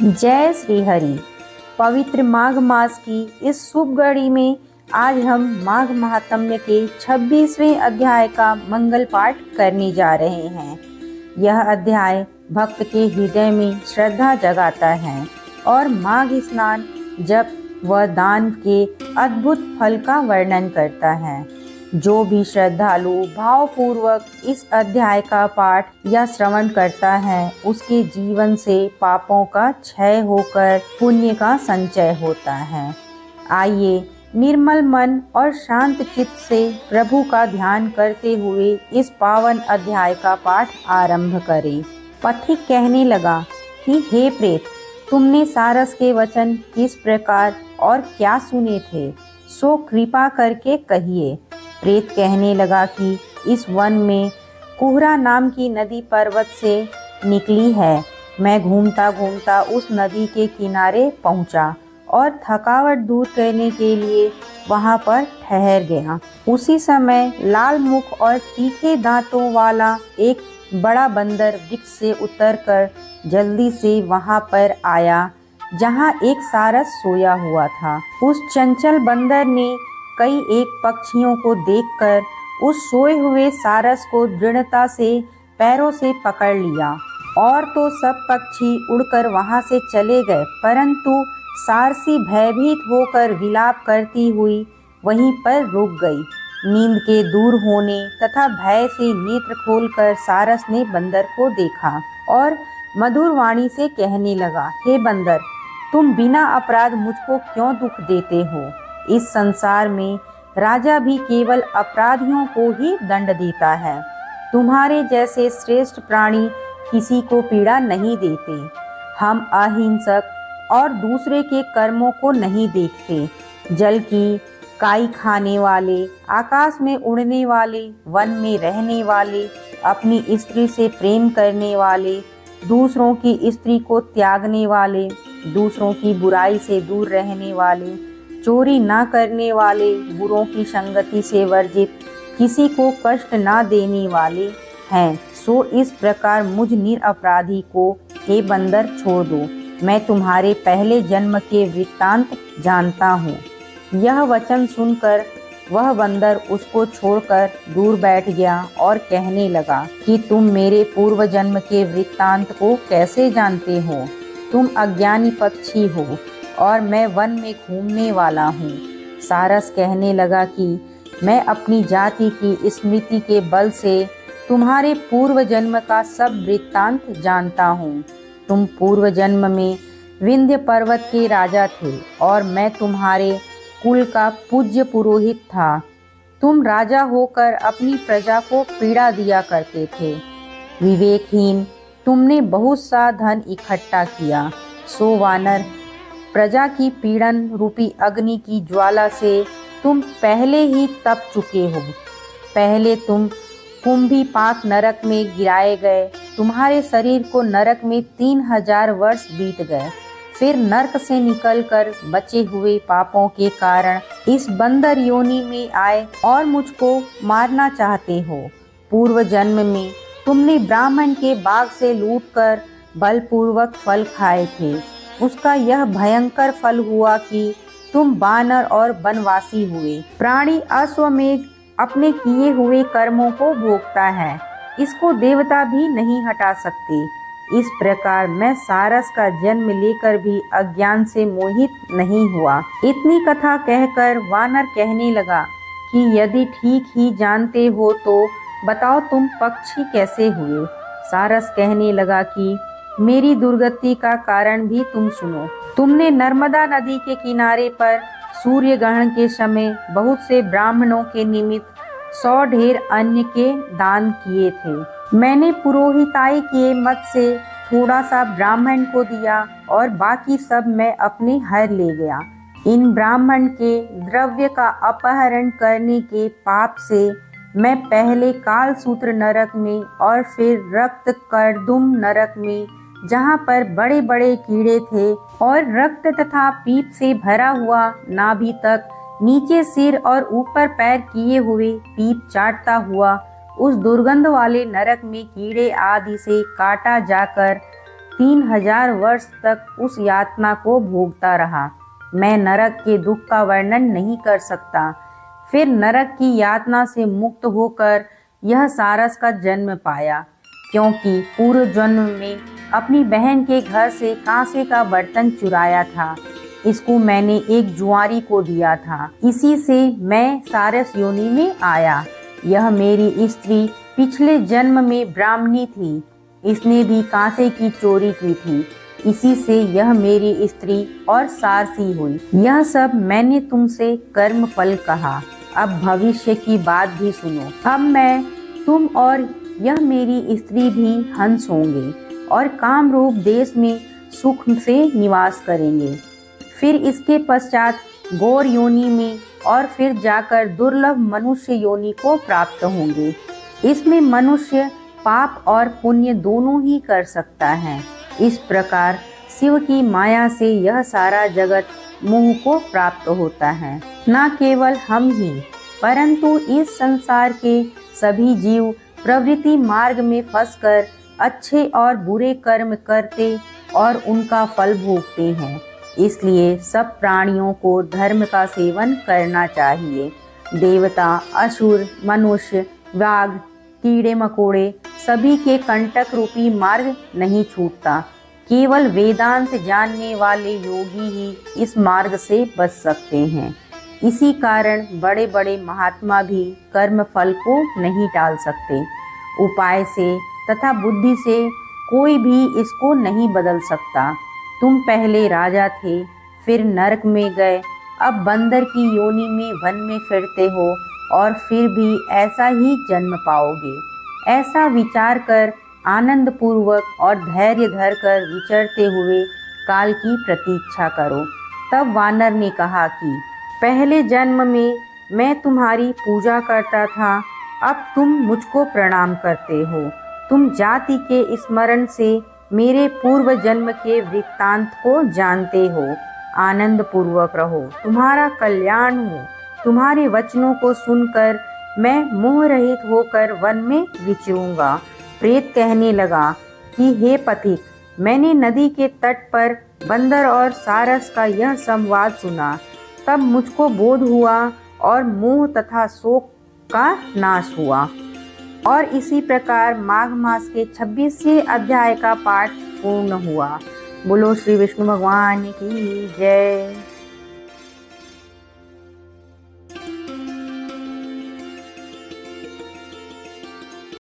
जय श्री हरि। पवित्र माघ मास की इस शुभ घड़ी में आज हम माघ महात्म्य के 26वें अध्याय का मंगल पाठ करने जा रहे हैं। यह अध्याय भक्त के हृदय में श्रद्धा जगाता है और माघ स्नान जप व दान के अद्भुत फल का वर्णन करता है। जो भी श्रद्धालु भावपूर्वक इस अध्याय का पाठ या श्रवण करता है, उसके जीवन से पापों का क्षय होकर पुण्य का संचय होता है। आइए निर्मल मन और शांत चित्त से प्रभु का ध्यान करते हुए इस पावन अध्याय का पाठ आरंभ करें। पथिक कहने लगा कि हे प्रेत, तुमने सारस के वचन किस प्रकार और क्या सुने थे, सो कृपा करके कहिए। प्रेत कहने लगा कि इस वन में कुहरा नाम की नदी पर्वत से निकली है। मैं घूमता घूमता उस नदी के किनारे पहुंचा और थकावट दूर करने के लिए वहां पर ठहर गया। उसी समय लाल मुख और तीखे दांतों वाला एक बड़ा बंदर वृक्ष से उतरकर जल्दी से वहां पर आया जहां एक सारस सोया हुआ था। उस चंचल बंदर ने कई एक पक्षियों को देखकर उस सोए हुए सारस को दृढ़ता से पैरों से पकड़ लिया और तो सब पक्षी उड़कर वहां से चले गए, परंतु सारसी भयभीत होकर विलाप करती हुई वहीं पर रुक गई। नींद के दूर होने तथा भय से नेत्र खोलकर सारस ने बंदर को देखा और मधुर वाणी से कहने लगा, हे बंदर, तुम बिना अपराध मुझको क्यों दुख देते हो? इस संसार में राजा भी केवल अपराधियों को ही दंड देता है। तुम्हारे जैसे श्रेष्ठ प्राणी किसी को पीड़ा नहीं देते। हम अहिंसक और दूसरे के कर्मों को नहीं देखते। जल की काई खाने वाले, आकाश में उड़ने वाले, वन में रहने वाले, अपनी स्त्री से प्रेम करने वाले, दूसरों की स्त्री को त्यागने वाले, दूसरों की बुराई से दूर रहने वाले, चोरी ना करने वाले, बुरों की संगति से वर्जित, किसी को कष्ट ना देने वाले हैं। सो इस प्रकार मुझ निरपराधी को हे बंदर छोड़ दो। मैं तुम्हारे पहले जन्म के वृत्तांत जानता हूँ। यह वचन सुनकर वह बंदर उसको छोड़कर दूर बैठ गया और कहने लगा कि तुम मेरे पूर्व जन्म के वृत्तांत को कैसे जानते हो? तुम अज्ञानी पक्षी हो और मैं वन में घूमने वाला हूँ। सारस कहने लगा कि मैं अपनी जाति की स्मृति के बल से तुम्हारे पूर्व जन्म का सब वृत्तांत जानता हूँ। तुम पूर्व जन्म में विंध्य पर्वत के राजा थे और मैं तुम्हारे कुल का पूज्य पुरोहित था। तुम राजा होकर अपनी प्रजा को पीड़ा दिया करते थे। विवेकहीन, तुमने बहुत सा धन इकट्ठा किया। सो वानर, प्रजा की पीड़न रूपी अग्नि की ज्वाला से तुम पहले ही तप चुके हो। पहले तुम कुंभीपाक नरक में गिराए गए। तुम्हारे शरीर को नरक में 3000 वर्ष बीत गए। फिर नरक से निकलकर बचे हुए पापों के कारण इस बंदर योनि में आए और मुझको मारना चाहते हो। पूर्व जन्म में तुमने ब्राह्मण के बाग से लूटकर बलपूर्वक फल खाए थे। उसका यह भयंकर फल हुआ कि तुम बानर और वनवासी हुए। प्राणी अश्वमेध अपने किए हुए कर्मों को भोगता है, इसको देवता भी नहीं हटा सकते। इस प्रकार मैं सारस का जन्म लेकर भी अज्ञान से मोहित नहीं हुआ। इतनी कथा कहकर वानर कहने लगा कि यदि ठीक ही जानते हो तो बताओ तुम पक्षी कैसे हुए? सारस कहने लगा कि मेरी दुर्गति का कारण भी तुम सुनो। तुमने नर्मदा नदी के किनारे पर सूर्य ग्रहण के समय बहुत से ब्राह्मणों के निमित्त 100 ढेर अन्न के दान किए थे। मैंने पुरोहिताई के मत से थोड़ा सा ब्राह्मण को दिया और बाकी सब मैं अपने हर ले गया। इन ब्राह्मण के द्रव्य का अपहरण करने के पाप से मैं पहले कालसूत्र नरक में और फिर रक्त कर्दुम नरक में, जहाँ पर बड़े बड़े कीड़े थे और रक्त तथा पीप से भरा हुआ नाभि तक नीचे सिर और ऊपर पैर किए हुए पीप चाटता हुआ उस दुर्गंध वाले नरक में कीड़े आदि से काटा जाकर 3000 वर्ष तक उस यातना को भोगता रहा। मैं नरक के दुख का वर्णन नहीं कर सकता। फिर नरक की यातना से मुक्त होकर यह सारस का जन्म पाया, क्योंकि पूर्व जन्म में अपनी बहन के घर से कांसे का बर्तन चुराया था। इसको मैंने एक जुआरी को दिया था। इसी से मैं सारस योनि में आया। यह मेरी स्त्री पिछले जन्म में ब्राह्मणी थी। इसने भी कांसे की चोरी की थी। इसी से यह मेरी स्त्री और सारसी हुई। यह सब मैंने तुमसे कर्म फल कहा। अब भविष्य की बात भी सुनो। अब मैं, तुम और यह मेरी स्त्री भी हंस होंगे और कामरूप देश में सुख से निवास करेंगे। फिर इसके पश्चात गौर योनि में और फिर जाकर दुर्लभ मनुष्य योनि को प्राप्त होंगे। इसमें मनुष्य पाप और पुण्य दोनों ही कर सकता है। इस प्रकार शिव की माया से यह सारा जगत मोह को प्राप्त होता है। न केवल हम ही, परंतु इस संसार के सभी जीव प्रवृत्ति मार्ग में फंसकर अच्छे और बुरे कर्म करते और उनका फल भोगते हैं। इसलिए सब प्राणियों को धर्म का सेवन करना चाहिए। देवता, असुर, मनुष्य, वाघ, कीड़े मकोड़े सभी के कंटक रूपी मार्ग नहीं छूटता। केवल वेदांत जानने वाले योगी ही इस मार्ग से बच सकते हैं। इसी कारण बड़े बड़े महात्मा भी कर्म फल को नहीं टाल सकते। उपाय से तथा बुद्धि से कोई भी इसको नहीं बदल सकता। तुम पहले राजा थे, फिर नरक में गए, अब बंदर की योनि में वन में फिरते हो और फिर भी ऐसा ही जन्म पाओगे। ऐसा विचार कर आनंद पूर्वक और धैर्य धर कर विचरते हुए काल की प्रतीक्षा करो। तब वानर ने कहा कि पहले जन्म में मैं तुम्हारी पूजा करता था, अब तुम मुझको प्रणाम करते हो। तुम जाति के स्मरण से मेरे पूर्व जन्म के वृत्तांत को जानते हो। आनंद पूर्वक रहो, तुम्हारा कल्याण हो। तुम्हारे वचनों को सुनकर मैं मोह रहित होकर वन में विचरूंगा। प्रेत कहने लगा कि हे पथिक, मैंने नदी के तट पर बंदर और सारस का यह संवाद सुना। तब मुझको बोध हुआ और मोह तथा शोक का नाश हुआ। और इसी प्रकार माघ मास के 26वें अध्याय का पाठ पूर्ण हुआ। बोलो श्री विष्णु भगवान की जय।